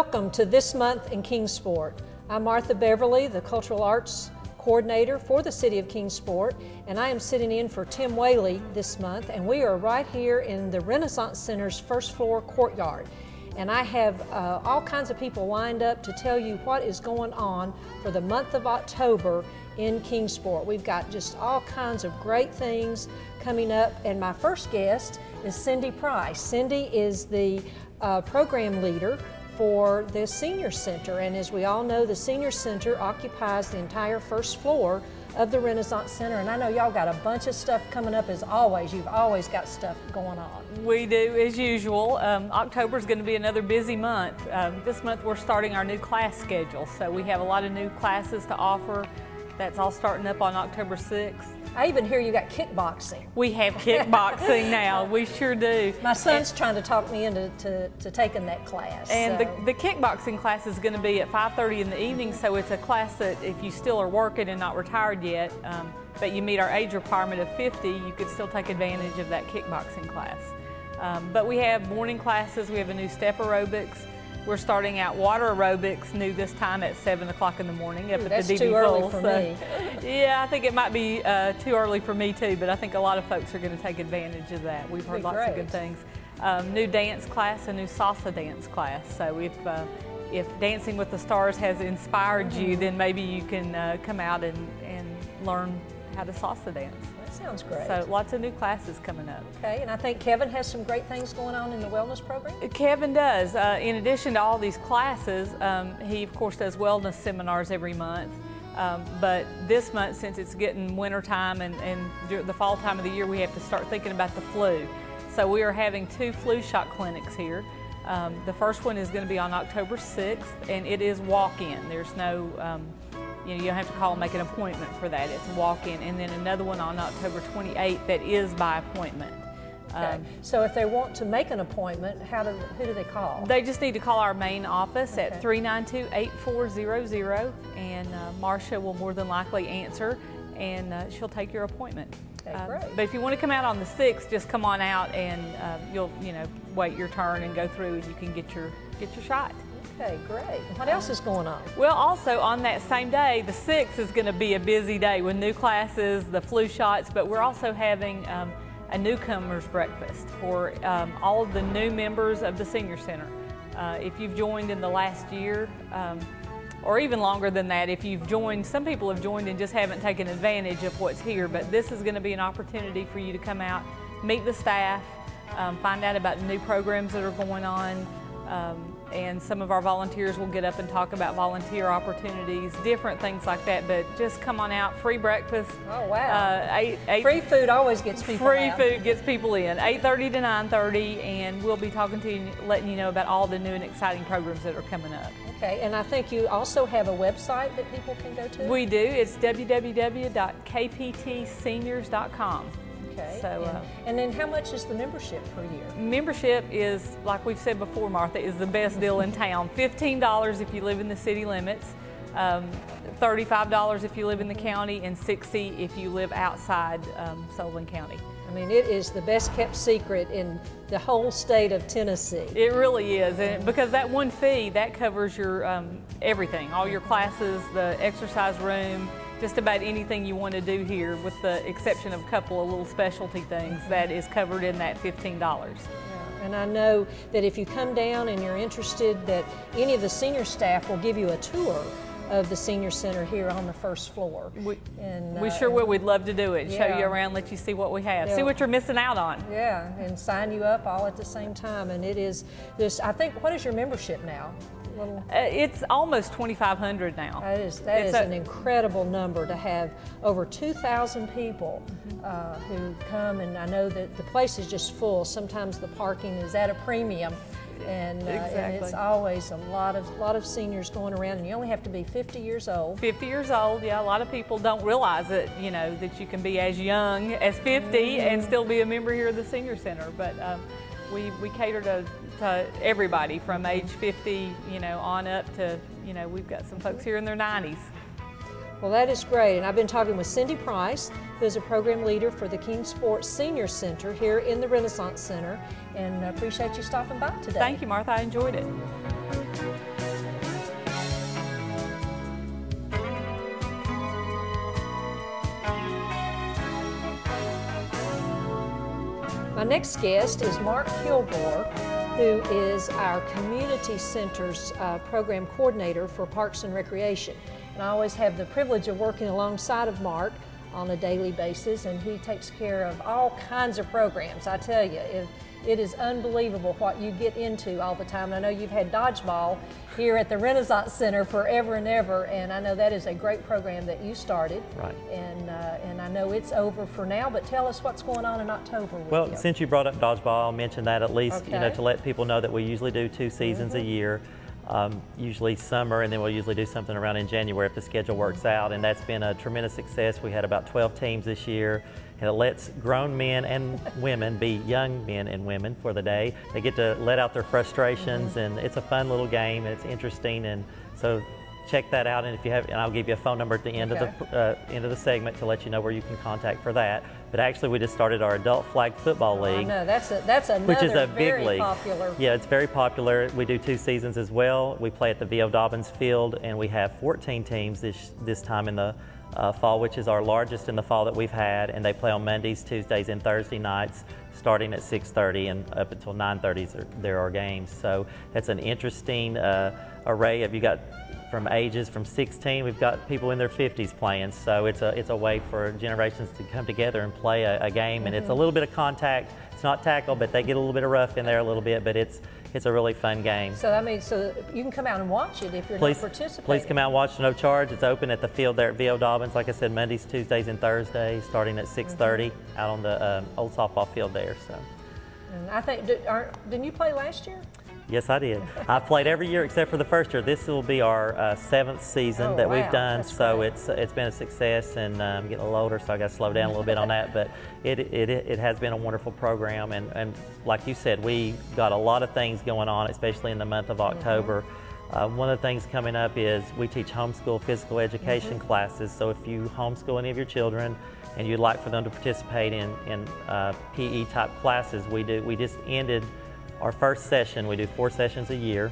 Welcome to This Month in Kingsport. I'm Martha Beverly, the Cultural Arts Coordinator for the City of Kingsport, and I am sitting in for Tim Whaley this month, and we are right here in the Renaissance Center's first floor courtyard. And I have all kinds of people lined up to tell you what is going on for the month of October in Kingsport. We've got just all kinds of great things coming up, and my first guest is Cindy Price. Cindy is the program leader for the Senior Center, and as we all know, the Senior Center occupies the entire first floor of the Renaissance Center, and I know y'all got a bunch of stuff coming up as always. You've always got stuff going on. We do, as usual. October is going to be another busy month. This month we're starting our new class schedule, so we have a lot of new classes to offer. That's all starting up on October 6th. I even hear you got kickboxing. We have kickboxing now, we sure do. My son's trying to talk me into taking that class. And the kickboxing class is going to be at 5:30 in the evening, so it's a class that if you still are working and not retired yet, but you meet our age requirement of 50, you could still take advantage of that kickboxing class. But we have morning classes, we have a new step aerobics. We're starting out water aerobics new this time at 7 o'clock in the morning up at the DB too early for me. Yeah, I think it might be too early for me too, but I think a lot of folks are going to take advantage of that. We've heard lots of good things. New dance class, a new salsa dance class. So if Dancing with the Stars has inspired you, then maybe you can come out and learn how to salsa dance. Sounds great. So lots of new classes coming up. Okay, and I think Kevin has some great things going on in the wellness program? Kevin does. In addition to all these classes, he of course does wellness seminars every month. But this month, since it's getting winter time and the fall time of the year, we have to start thinking about the flu. So we are having 2 flu shot clinics here. The first one is going to be on October 6th, and it is walk-in. There's no you don't have to call and make an appointment for that. It's walk-in. And then another one on October 28th that is by appointment. Okay. So if they want to make an appointment, who do they call? They just need to call our main office at 392-8400, and Marcia will more than likely answer, and she'll take your appointment. Okay, great. But if you want to come out on the 6th, just come on out, and you'll wait your turn and go through, and you can get your shot. Okay, great. What else is going on? Well, also on that same day, the 6th is going to be a busy day with new classes, the flu shots, but we're also having a newcomers breakfast for all of the new members of the Senior Center. If you've joined in the last year, or even longer than that, if you've joined, some people have joined and just haven't taken advantage of what's here, but this is going to be an opportunity for you to come out, meet the staff, find out about new programs that are going on, and some of our volunteers will get up and talk about volunteer opportunities, different things like that, but just come on out, free breakfast. Oh, wow. Free food always gets people out. Free food gets people in, 8:30 to 9:30, and we'll be talking to you, letting you know about all the new and exciting programs that are coming up. Okay, and I think you also have a website that people can go to? We do. It's www.kptseniors.com. Okay. So, and then how much is the membership per year? Membership is, like we've said before, Martha, is the best deal in town. $15 if you live in the city limits, $35 if you live in the county, and $60 if you live outside Sullivan County. I mean, it is the best kept secret in the whole state of Tennessee. It really is, and because that one fee, that covers your everything, all your classes, the exercise room, just about anything you want to do here, with the exception of a couple of little specialty things, that is covered in that $15. Yeah, and I know that if you come down and you're interested, that any of the senior staff will give you a tour of the Senior Center here on the first floor. We sure will. We'd love to do it. Yeah. Show you around, let you see what we have, see what you're missing out on. Yeah, and sign you up all at the same time. And it is this, I think, what is your membership now? It's almost 2,500 now. That is an incredible number to have over 2,000 people who come, and I know that the place is just full. Sometimes the parking is at a premium, and it's always a lot of seniors going around, and you only have to be 50 years old. 50 years old, yeah. A lot of people don't realize that, that you can be as young as 50 and still be a member here of the Senior Center, but we cater to everybody from age 50, on up to, we've got some folks here in their 90s. Well, that is great, and I've been talking with Cindy Price, who is a program leader for the Kingsport Senior Center here in the Renaissance Center, and I appreciate you stopping by today. Thank you, Martha. I enjoyed it. My next guest is Mark Kilgore, who is our Community Center's program coordinator for Parks and Recreation. And I always have the privilege of working alongside of Mark on a daily basis, and he takes care of all kinds of programs. I tell you, it is unbelievable what you get into all the time. I know you've had dodgeball here at the Renaissance Center forever and ever, and I know that is a great program that you started. Right. And I know it's over for now, but tell us what's going on in October with Well, you. since you brought up dodgeball, I'll mention that at least, Okay. you know, to let people know that we usually do 2 seasons a year. Usually summer, and then we'll usually do something around in January if the schedule works out, and that's been a tremendous success. We had about 12 teams this year, and it lets grown men and women be young men and women for the day. They get to let out their frustrations, and it's a fun little game, and it's interesting, and so check that out. And if you have, and I'll give you a phone number at the end of the end of the segment to let you know where you can contact for that. But actually, we just started our adult flag football league. I know that's another which is a very big league. popular. Yeah, it's very popular. We do 2 seasons as well. We play at the V.O. Dobbins Field, and we have 14 teams this time in the fall, which is our largest in the fall that we've had. And they play on Mondays, Tuesdays, and Thursday nights, starting at 6:30 and up until 9:30. There are games. So that's an interesting array of, you got from ages from 16, we've got people in their 50s playing, so it's a way for generations to come together and play a game, and it's a little bit of contact. It's not tackle, but they get a little bit of rough in there a little bit, but it's a really fun game. So I mean, so you can come out and watch it if you're not participating. Please come out and watch, no charge. It's open at the field there at V.O. Dobbins, like I said, Mondays, Tuesdays, and Thursdays, starting at 6:30 out on the old softball field there. So. And I think, didn't you play last year? Yes, I did. I've played every year except for the first year. This will be our 7th season that we've done, so it's been a success, and I'm getting a little older, so I got to slow down a little bit on that. But it has been a wonderful program, and like you said, we got a lot of things going on, especially in the month of October. One of the things coming up is we teach homeschool physical education classes. So if you homeschool any of your children and you'd like for them to participate in PE type classes, we just ended our first session. We do 4 sessions a year,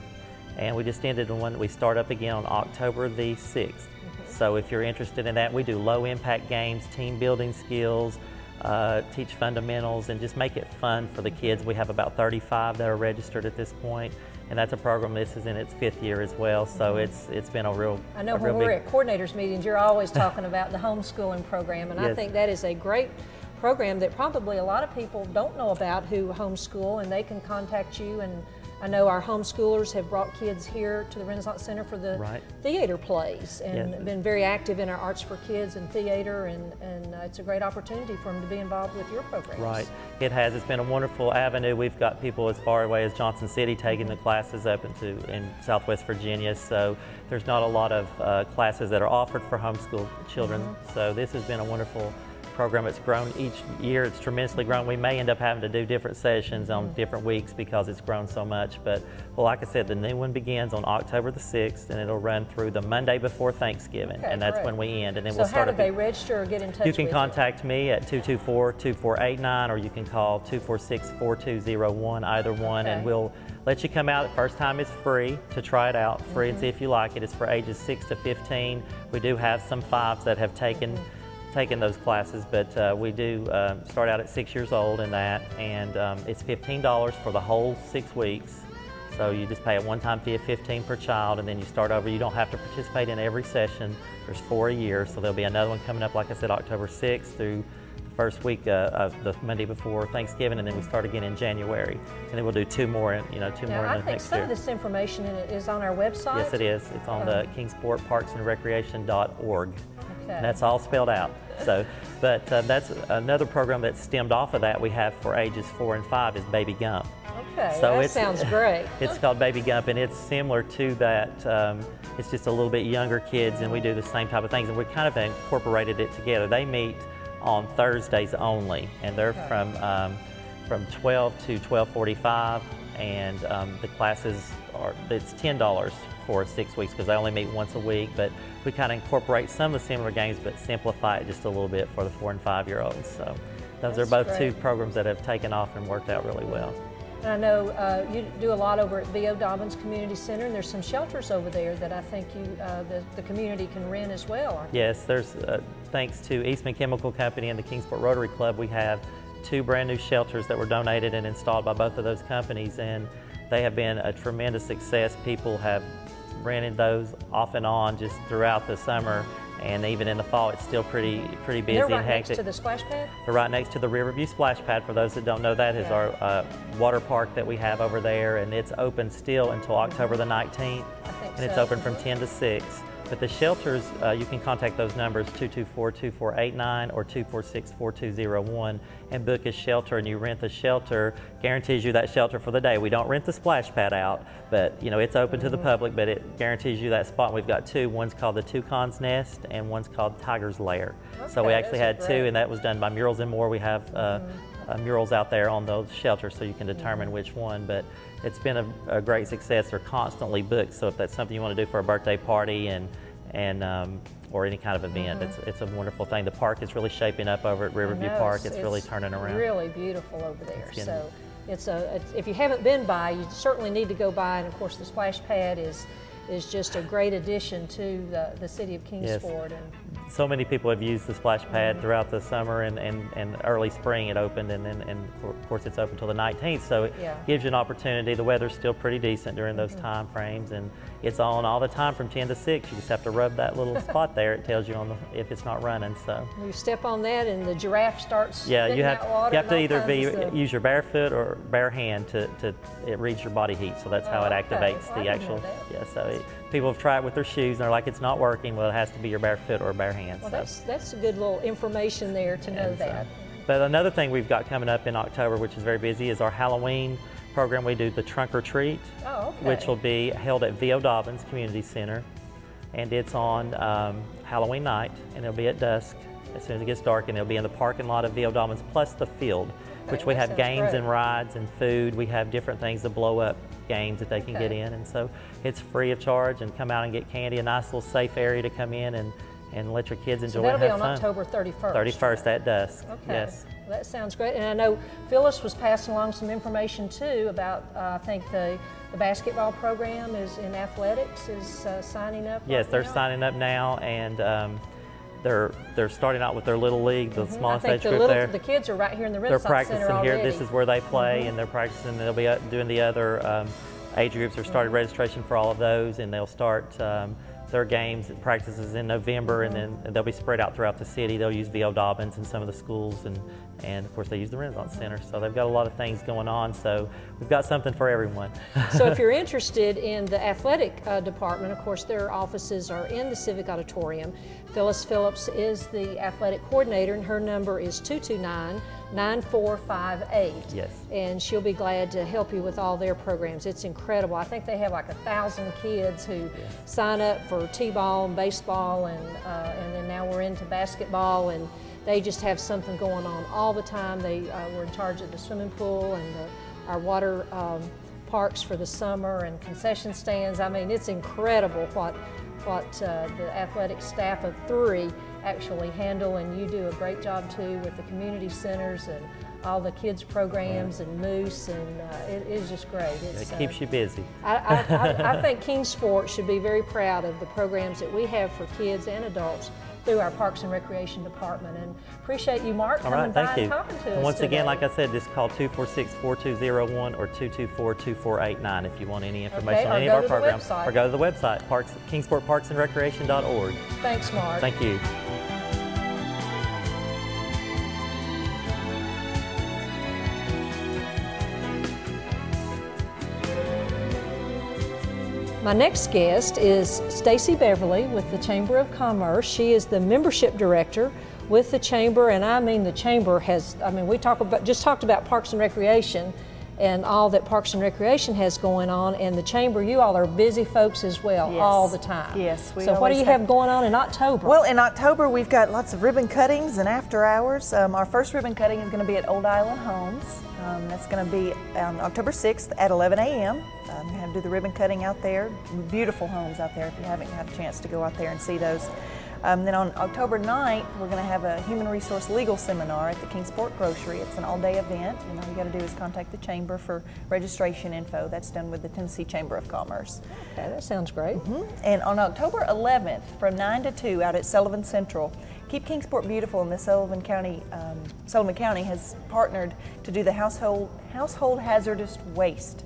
and we just ended one. We start up again on October the 6th. So if you're interested in that, we do low impact games, team building skills, teach fundamentals, and just make it fun for the kids. We have about 35 that are registered at this point, and that's a program. This is in its 5th year as well, so it's been a real. I know when we're at coordinators meetings, you're always talking about the homeschooling program, and I think that is a great program that probably a lot of people don't know about who homeschool, and they can contact you. And I know our homeschoolers have brought kids here to the Renaissance Center for the theater plays, and been very active in our Arts for Kids and theater, and it's a great opportunity for them to be involved with your programs. Right, it has. It's been a wonderful avenue. We've got people as far away as Johnson City taking the classes up in Southwest Virginia, so there's not a lot of classes that are offered for homeschool children. So this has been a wonderful program. It's grown each year. It's tremendously grown. We may end up having to do different sessions on different weeks because it's grown so much. But, well, like I said, the new one begins on October the 6th, and it'll run through the Monday before Thanksgiving, and that's when we end. And then we'll start. So how do they register or get in touch with you? You can contact me at 224-2489, or you can call 246-4201, either one, and we'll let you come out. The first time it's free to try it out, free, and see if you like it. It's for ages 6 to 15. We do have some 5s that have taken those classes, but we do start out at 6 years old in that, and it's $15 for the whole 6 weeks. So you just pay a one-time fee of $15 per child, and then you start over. You don't have to participate in every session. There's 4 a year, so there'll be another one coming up, like I said, October 6th through the first week of the Monday before Thanksgiving, and then we start again in January, and then we'll do 2 more, two more in the next year. I think some of this information is on our website. Yes, it is. It's on the Kingsport Parksandrecreation.org. And that's all spelled out. So, but that's another program that stemmed off of that we have for ages 4 and 5 is Baby Gump. Okay, so that sounds great. It's called Baby Gump, and it's similar to that. It's just a little bit younger kids, and we do the same type of things, and we kind of incorporated it together. They meet on Thursdays only, and they're from 12 to 12:45, and the classes it's $10 for 6 weeks because they only meet once a week, but we kind of incorporate some of the similar games but simplify it just a little bit for the 4 and 5 year olds. So those are both 2 programs that have taken off and worked out really well. And I know you do a lot over at V.O. Dobbins Community Center, and there's some shelters over there that I think the community can rent as well. Yes, there's thanks to Eastman Chemical Company and the Kingsport Rotary Club, we have 2 brand new shelters that were donated and installed by both of those companies, and they have been a tremendous success. People have rented those off and on just throughout the summer, and even in the fall it's still pretty busy They're right and hectic. next to the splash pad? They're right next to the Riverview Splash Pad. For those that don't know, that is our water park that we have over there, and it's open still until October the 19th, and it's open from 10 to 6. But the shelters, you can contact those numbers, 224-2489 or 246-4201, and book a shelter, and you rent the shelter, guarantees you that shelter for the day. We don't rent the splash pad out, but you know, it's open to the public, but it guarantees you that spot. We've got 2. One's called the Toucan's Nest and one's called Tiger's Lair. Okay, so we actually had 2, and that was done by Murals and More. We have murals out there on those shelters so you can determine which one, but it's been a great success. They're constantly booked, so if that's something you want to do for a birthday party or any kind of event, it's a wonderful thing. The park is really shaping up over at Riverview Park. It's really turning around. Really beautiful over there. So if you haven't been by, you certainly need to go by, and of course the splash pad is just a great addition to the city of Kingsport. Yes. And so many people have used the splash pad throughout the summer and early spring. It opened, and of course it's open until the 19th, so it gives you an opportunity. The weather's still pretty decent during those time frames, and it's on all the time from 10 to 6. You just have to rub that little spot there. It tells you if it's not running. So you step on that and the giraffe starts you have to either use your bare foot or bare hand to it reads your body heat, so that's how it activates the actual. So people have tried it with their shoes and they're like, it's not working. Well, it has to be your bare foot or bare hand. Well, that's a good little information there to know that. But another thing we've got coming up in October, which is very busy, is our Halloween program. We do the Trunk or Treat, which will be held at V.O. Dobbins Community Center, and it's on Halloween night, and it'll be at dusk as soon as it gets dark, and it'll be in the parking lot of V.O. Dobbins plus the field, which we have games and rides and food. We have different things to blow up games that they can get in, and so it's free of charge, and come out and get candy, a nice little safe area to come in and let your kids enjoy and have fun. That'll be on October 31st. 31st at dusk. Okay. Yes. Well, that sounds great. And I know Phyllis was passing along some information too about I think the basketball program is in athletics is signing up. Yes, they're signing up now, and they're starting out with their little league, the smallest age group there. The kids are right here in the Renaissance Center already. They're practicing here. This is where they play, and they're practicing. They'll be doing the other age groups. They're started registration for all of those, and they'll start their games and practices in November, and then they'll be spread out throughout the city. They'll use V.O. Dobbins and some of the schools, and of course they use the Renaissance Center. So they've got a lot of things going on. So we've got something for everyone. So if you're interested in the athletic department, of course their offices are in the Civic Auditorium. Phyllis Phillips is the athletic coordinator, and her number is 229-9458. Yes. And she'll be glad to help you with all their programs. It's incredible. I think they have like 1,000 kids who sign up for t-ball and baseball, and then now we're into basketball, and they just have something going on all the time. They were in charge of the swimming pool and our water parks for the summer and concession stands. I mean, it's incredible what the athletic staff of 3 actually handle, and you do a great job too with the community centers and all the kids programs and Moose, and it is just great. It keeps you busy. I think Kingsport should be very proud of the programs that we have for kids and adults through our Parks and Recreation Department, and appreciate you, Mark, coming by and talking to us Once today. again, like I said, just call 246-4201 or 224-2489 if you want any information on any of our programs. Or go to the website, KingsportParksandRecreation.org. Thanks, Mark. Thank you. My next guest is Stacy Beverly with the Chamber of Commerce. She is the membership director with the Chamber, and I mean the Chamber has, we just talked about Parks and Recreation and all that Parks and Recreation has going on, and the Chamber, you all are busy folks as well, all the time. Yes. So what do you have going on in October? Well, in October we've got lots of ribbon cuttings and after hours. Our first ribbon cutting is going to be at Old Island Homes. That's going to be on October 6th at 11 a.m. We're going to do the ribbon cutting out there. Beautiful homes out there if you haven't had a chance to go out there and see those. Then on October 9th, we're going to have a Human Resource Legal Seminar at the Kingsport Grocery. It's an all-day event, and all you got to do is contact the Chamber for registration info. That's done with the Tennessee Chamber of Commerce. Okay, that sounds great. And on October 11th, from 9 to 2 out at Sullivan Central, Keep Kingsport Beautiful and the Sullivan County has partnered to do the household hazardous waste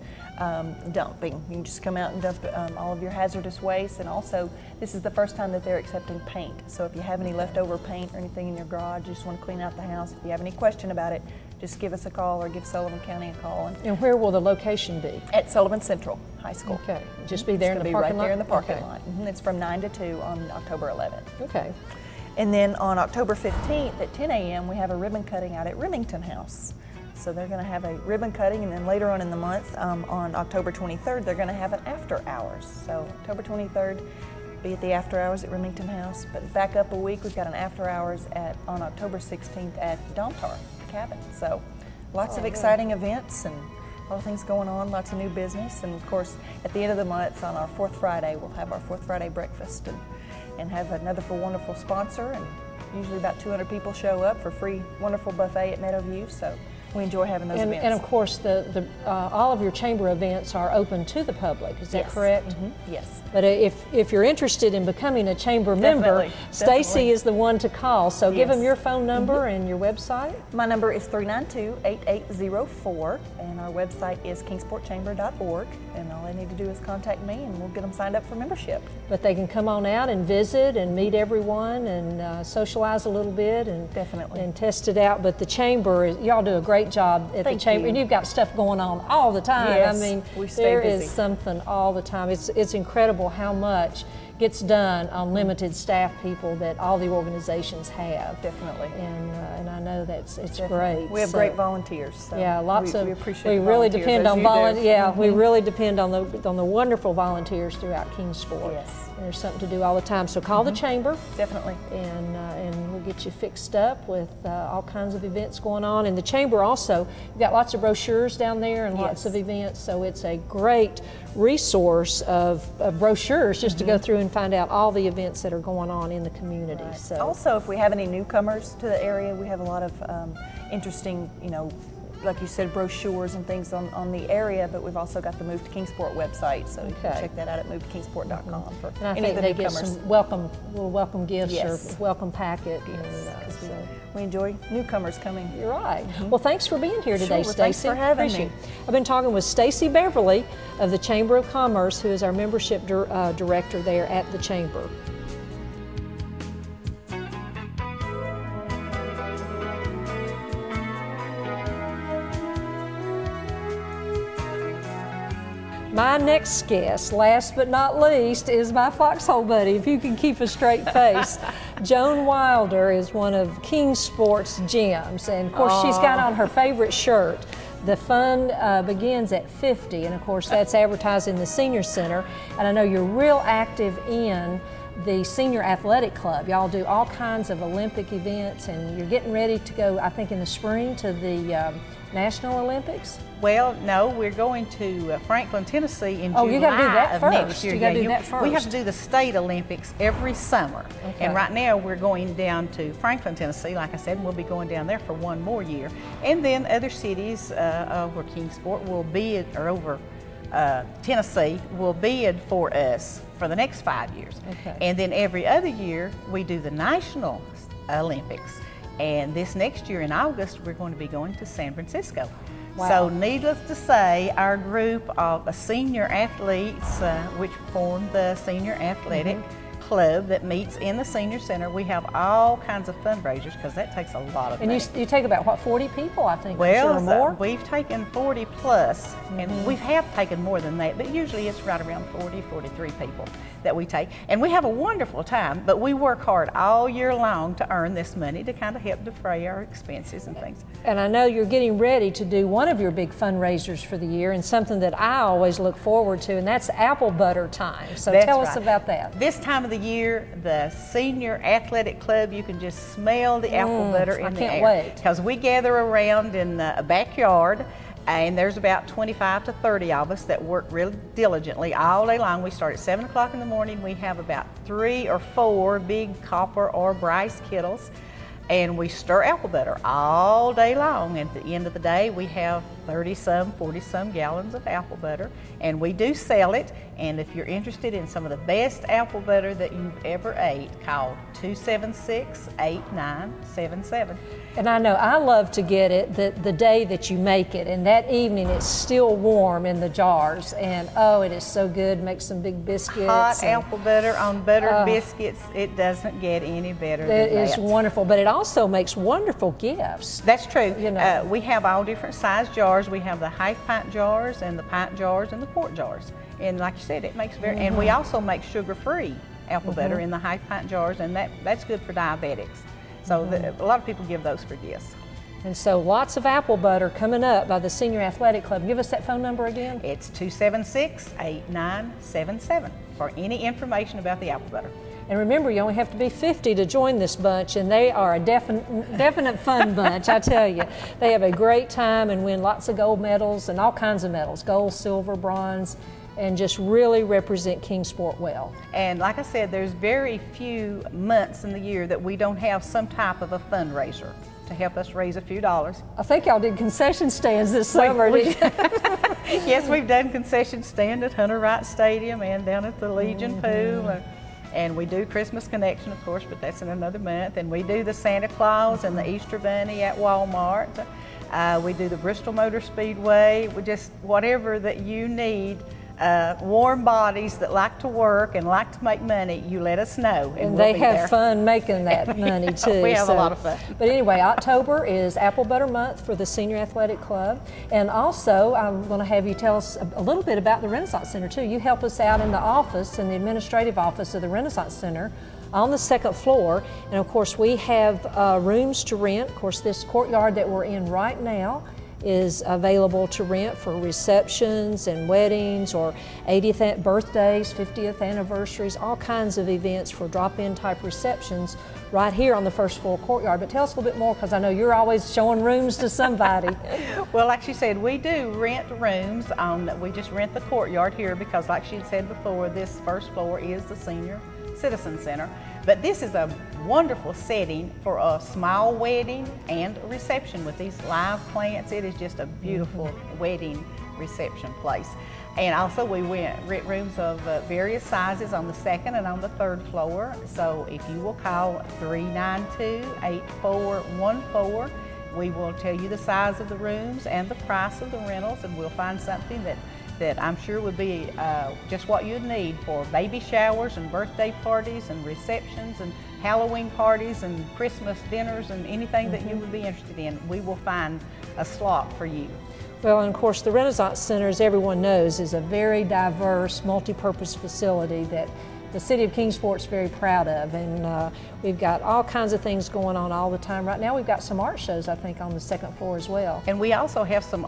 dumping. You can just come out and dump all of your hazardous waste, and also this is the first time that they're accepting paint. So if you have any leftover paint or anything in your garage, you just want to clean out the house, if you have any question about it, just give us a call or give Sullivan County a call. And where will the location be? At Sullivan Central High School. Okay, just be there in the parking lot? Right there in the parking lot. It's from 9 to 2 on October 11th. Okay. And then on October 15th at 10 a.m. we have a ribbon cutting out at Remington House. So they're going to have a ribbon cutting, and then later on in the month, on October 23rd, they're going to have an after hours. So October 23rd, be at the after hours at Remington House. But back up a week, we've got an after hours on October 16th at Domtar Cabin. So lots of exciting events and a lot of things going on, lots of new business. And of course, at the end of the month, on our 4th Friday, we'll have our 4th Friday breakfast and have another wonderful sponsor. And usually about 200 people show up for free wonderful buffet at Meadowview. So we enjoy having those events. And of course, all of your chamber events are open to the public. Is that correct? Mm-hmm. Yes. But if you're interested in becoming a chamber member, Stacy is the one to call. So give them your phone number and your website. My number is 392-8804, and our website is kingsportchamber.org. And all they need to do is contact me, and we'll get them signed up for membership. But they can come on out and visit and meet everyone and socialize a little bit and and test it out. But the chamber, y'all do a great job at the chamber, and you've got stuff going on all the time. Yes, I mean, we stay there busy. is something all the time. It's incredible how much gets done on limited staff people that all the organizations have. Definitely. And I know it's great. We have great volunteers. So yeah, lots of. We appreciate. We really depend on volunteers. Yeah, we Mm-hmm. really depend on the wonderful volunteers throughout Kingsport. Yes. There's something to do all the time. So call the chamber. Definitely. And we'll get you fixed up with all kinds of events going on. And the chamber also, we've got lots of brochures down there and lots of events. So it's a great resource of brochures just to go through and find out all the events that are going on in the community. Right. So also, if we have any newcomers to the area, we have a lot of interesting, like you said, brochures and things on the area, but we've also got the Move to Kingsport website, so you can check that out at movetokingsport.com for and I any think of the they newcomers. get some welcome gifts or welcome packet. Yes, we enjoy newcomers coming. You're right. Well, thanks for being here today, Sure, Stacy. thanks for having Appreciate me. it. I've been talking with Stacy Beverly of the Chamber of Commerce, who is our membership director there at the Chamber. My next guest, last but not least, is my foxhole buddy, if you can keep a straight face. Joan Wilder is one of Kingsport's gems, and of course she's got on her favorite shirt. The fun begins at 50, and of course that's advertised in the Senior Center. And I know you're real active in the Senior Athletic Club. Y'all do all kinds of Olympic events, and you're getting ready to go, I think, in the spring to the National Olympics? Well, no, we're going to Franklin, Tennessee in Oh, July you got to do that of first. next year. You got to do that first. We have to do the State Olympics every summer. Okay. And right now we're going down to Franklin, Tennessee, like I said, and we'll be going down there for one more year. And then other cities over Kingsport will bid, or over Tennessee will bid for us for the next 5 years. Okay. And then every other year we do the National Olympics. And this next year in August, we're going to be going to San Francisco. Wow. So needless to say, our group of senior athletes, which form the Senior Athletic Club that meets in the Senior Center, we have all kinds of fundraisers because that takes a lot of money. And you take about, what, 40 people, I think, Well, or more? we've taken 40 plus, and we have taken more than that, but usually it's right around 40, 43 people that we take. And we have a wonderful time, but we work hard all year long to earn this money to kind of help defray our expenses and things. And I know you're getting ready to do one of your big fundraisers for the year, and something that I always look forward to, and that's apple butter time. So That's tell us right. about that. This time of the year, the Senior Athletic Club, you can just smell the apple butter in the air. I can't wait. Because we gather around in a backyard, and there's about 25 to 30 of us that work really diligently all day long. We start at 7 o'clock in the morning. We have about 3 or 4 big copper or brass kettles, and we stir apple butter all day long. At the end of the day, we have 30-some, 40-some gallons of apple butter, and we do sell it. And if you're interested in some of the best apple butter that you've ever ate, call 276-8977. And I know I love to get it the day that you make it, and that evening it's still warm in the jars, and oh, it is so good. Make some big biscuits. Hot apple butter on buttered biscuits, it doesn't get any better than that. It is wonderful, but it also makes wonderful gifts. That's true. You know. We have all different size jars. We have the half-pint jars and the pint jars and the quart jars. And like you said, it makes very, and we also make sugar-free apple butter in the half-pint jars, and that's good for diabetics. So a lot of people give those for gifts. And so lots of apple butter coming up by the Senior Athletic Club. Give us that phone number again. It's 276-8977 for any information about the apple butter. And remember, you only have to be 50 to join this bunch, and they are a definite fun bunch, I tell you. They have a great time and win lots of gold medals and all kinds of medals, gold, silver, bronze, and just really represent Kingsport well. And like I said, there's very few months in the year that we don't have some type of a fundraiser to help us raise a few dollars. I think y'all did concession stands this summer. Yes, we've done concession stand at Hunter Wright Stadium and down at the Legion Pool. And we do Christmas Connection, of course, but that's in another month. And we do the Santa Claus and the Easter Bunny at Walmart. We do the Bristol Motor Speedway. We just, whatever that you need, warm bodies that like to work and like to make money, you let us know. And we'll they have there. Fun making that money too. We have a lot of fun. But anyway, October is Apple Butter Month for the Senior Athletic Club. And also, I'm going to have you tell us a little bit about the Renaissance Center too. You help us out in the office, in the administrative office of the Renaissance Center on the second floor. And of course, we have rooms to rent. Of course, this courtyard that we're in right now is available to rent for receptions and weddings or 80th birthdays, 50th anniversaries, all kinds of events for drop-in type receptions right here on the first floor courtyard. But tell us a little bit more, because I know you're always showing rooms to somebody. Well, like she said, we do rent rooms. We just rent the courtyard here because, like she said before, this first floor is the Senior Citizen Center. But this is a wonderful setting for a small wedding and a reception with these live plants. It is just a beautiful wedding reception place. And also we rent rooms of various sizes on the second and on the third floor. So if you will call 392-8414, we will tell you the size of the rooms and the price of the rentals, and we'll find something that I'm sure would be just what you'd need for baby showers and birthday parties and receptions and Halloween parties and Christmas dinners and anything that you would be interested in. We will find a slot for you. Well, and of course, the Renaissance Center, as everyone knows, is a very diverse, multi-purpose facility that the City of Kingsport's very proud of, and we've got all kinds of things going on all the time. Right now we've got some art shows, I think, on the second floor as well. And we also have some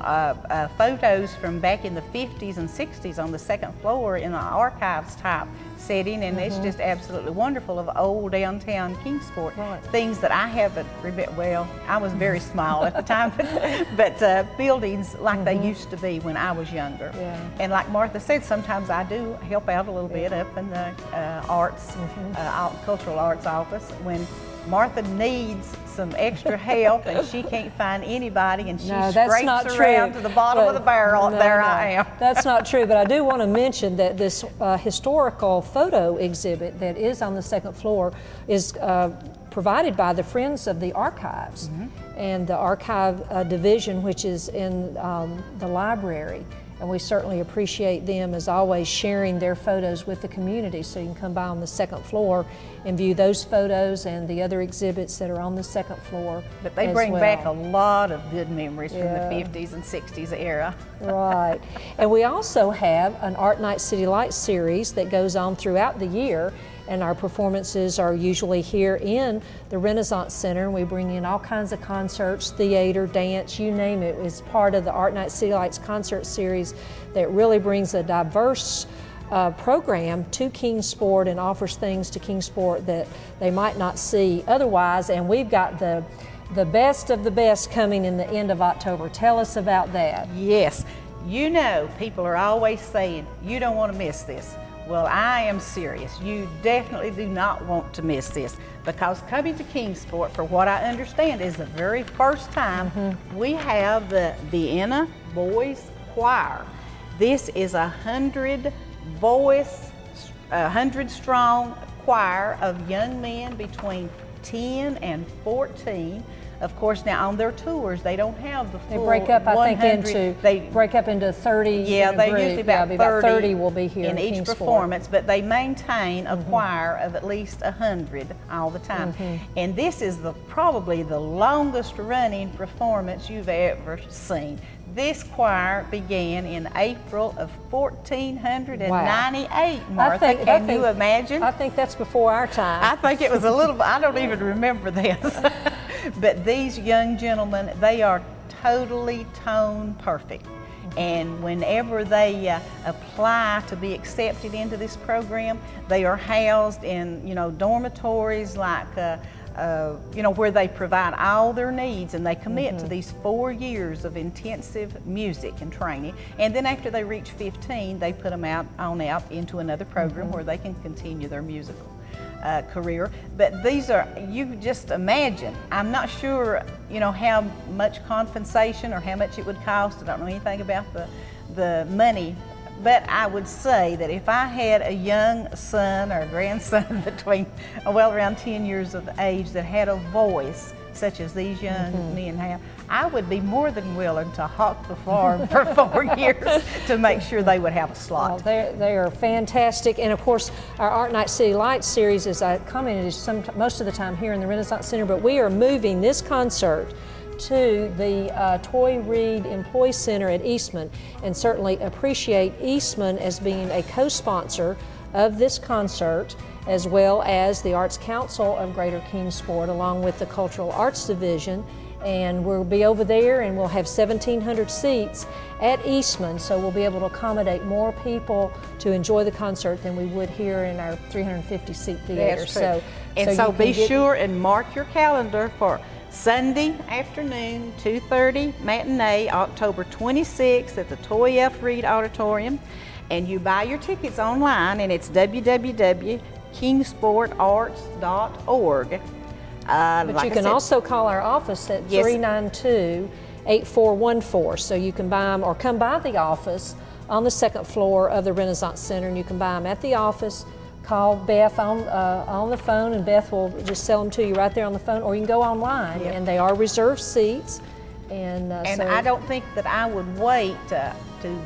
photos from back in the 50s and 60s on the second floor in an archives type setting, and it's just absolutely wonderful of old downtown Kingsport. Right. Things that I haven't, well, I was very small at the time, but buildings like they used to be when I was younger. Yeah. And like Martha said, sometimes I do help out a little bit up in the arts, cultural arts office when Martha needs some extra help and she can't find anybody, and she scrapes around to the bottom of the barrel. I am. That's not true, but I do want to mention that this historical photo exhibit that is on the second floor is provided by the Friends of the Archives and the Archive Division, which is in the library. And we certainly appreciate them, as always, sharing their photos with the community. So you can come by on the second floor and view those photos and the other exhibits that are on the second floor. But they bring back a lot of good memories from the 50s and 60s era. Right. And we also have an Art Night City Lights series that goes on throughout the year. And our performances are usually here in the Renaissance Center. We bring in all kinds of concerts, theater, dance, you name it. It's part of the Art Night City Lights concert series that really brings a diverse program to Kingsport and offers things to Kingsport that they might not see otherwise. And we've got the best of the best coming in the end of October. Tell us about that. Yes. You know, people are always saying, you don't want to miss this. Well, I am serious. You definitely do not want to miss this, because coming to Kingsport, for what I understand, is the very first time we have the Vienna Boys Choir. This is 100 strong choir of young men between 10 and 14. Of course, now on their tours, they don't have the full 100. They break up, I think, they break up into 30. Yeah, they usually about 30 will be here in each Kingsport. performance, but they maintain a choir of at least 100 all the time. And this is probably the longest running performance you've ever seen. This choir began in April of 1498, wow. Martha. Can you imagine? I think that's before our time. I think it was a little, I don't even remember this. But these young gentlemen, they are totally tone perfect. And whenever they apply to be accepted into this program, they are housed in, dormitories like, where they provide all their needs, and they commit to these 4 years of intensive music and training. And then after they reach 15, they put them out into another program where they can continue their musical career. But these are, you just imagine, I'm not sure, how much compensation or how much it would cost. I don't know anything about the money. But I would say that if I had a young son or grandson between, around 10 years of age that had a voice such as these young men have, I would be more than willing to hawk the farm for 4 years to make sure they would have a slot. Well, they are fantastic. And of course, our Art Night City Lights series, as I commented, is most of the time here in the Renaissance Center, but we are moving this concert to the Toy Reed Employee Center at Eastman, and certainly appreciate Eastman as being a co-sponsor of this concert, as well as the Arts Council of Greater Kingsport, along with the Cultural Arts Division. And we'll be over there, and we'll have 1,700 seats at Eastman, so we'll be able to accommodate more people to enjoy the concert than we would here in our 350-seat theater. That's true. So be sure and mark your calendar for Sunday afternoon, 2:30 matinee, October 26th at the Toy F. Reed Auditorium. And you buy your tickets online, and it's www.kingsportarts.org. But you can also call our office at 392-8414. So you can buy them, or come by the office on the second floor of the Renaissance Center, and you can buy them at the office. Call Beth on the phone, and Beth will just sell them to you right there on the phone, or you can go online, and they are reserved seats. And so I don't think that I would wait to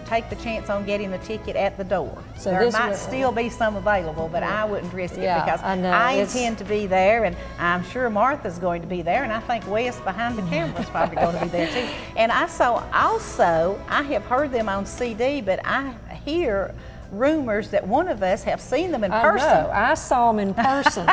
take the chance on getting a ticket at the door. So there might still be some available, but I wouldn't risk it, because I intend to be there, and I'm sure Martha's going to be there, and I think Wes behind the camera is probably going to be there too. And I have heard them on CD, but I hear rumors that one of us have seen them in person. I know. I saw them in person.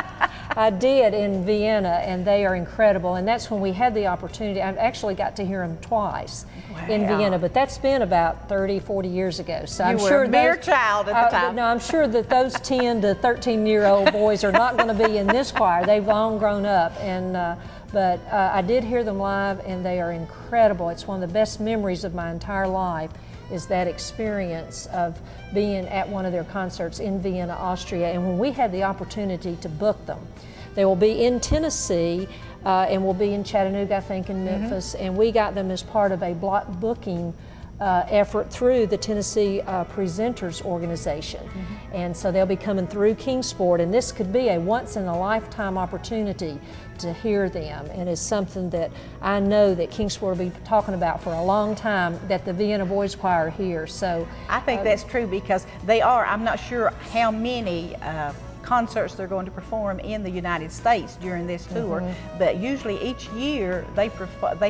I did in Vienna, and they are incredible. And that's when we had the opportunity. I've actually got to hear them twice in Vienna, but that's been about 30, 40 years ago. So I'm sure a mere child at the time. No, I'm sure that those 10 to 13-year-old boys are not going to be in this choir. They've long grown up. And but I did hear them live, and they are incredible. It's one of the best memories of my entire life, is that experience of being at one of their concerts in Vienna, Austria. And when we had the opportunity to book them, they will be in Tennessee, and we'll be in Chattanooga, I think, in Memphis, and we got them as part of a block booking effort through the Tennessee Presenters Organization. And so they'll be coming through Kingsport, and this could be a once-in-a-lifetime opportunity to hear them, and it's something that I know that Kingsport will be talking about for a long time, that the Vienna Boys Choir here. So I think that's true, because they are, I'm not sure how many concerts they're going to perform in the United States during this tour, but usually each year they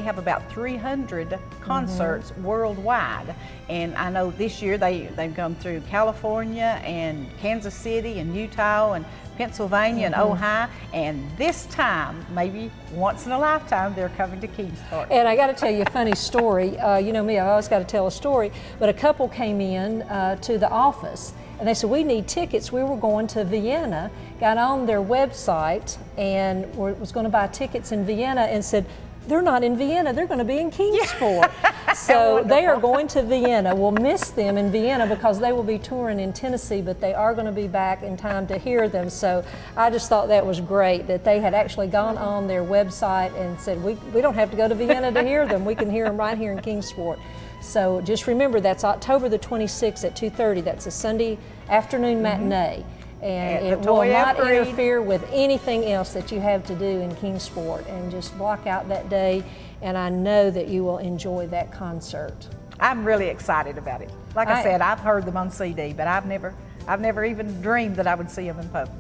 have about 300 concerts worldwide. And I know this year they've come through California and Kansas City and Utah and Pennsylvania and Ohio, and this time, maybe once in a lifetime, they're coming to Kingsport. And I got to tell you a funny story. You know me, I always got to tell a story, but a couple came in to the office, and they said, we need tickets. We were going to Vienna, got on their website, and was going to buy tickets in Vienna, and said, they're not in Vienna, they're going to be in Kingsport. So they are going to Vienna. We'll miss them in Vienna because they will be touring in Tennessee, but they are going to be back in time to hear them. So I just thought that was great that they had actually gone on their website and said, we don't have to go to Vienna to hear them. We can hear them right here in Kingsport. So just remember, that's October the 26th at 2:30. That's a Sunday afternoon matinee. And it will not interfere with anything else that you have to do in Kingsport. And just block out that day, and I know that you will enjoy that concert. I'm really excited about it. Like I said, I've heard them on CD, but I've never even dreamed that I would see them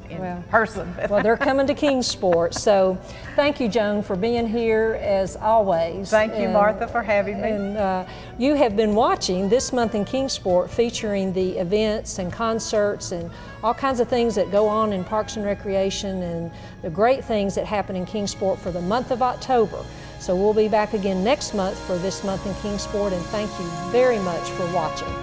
in person. Well, they're coming to Kingsport. So thank you, Joan, for being here as always. Thank you, Martha, for having me. And you have been watching This Month in Kingsport, featuring the events and concerts and all kinds of things that go on in Parks and Recreation and the great things that happen in Kingsport for the month of October. So we'll be back again next month for This Month in Kingsport, and thank you very much for watching.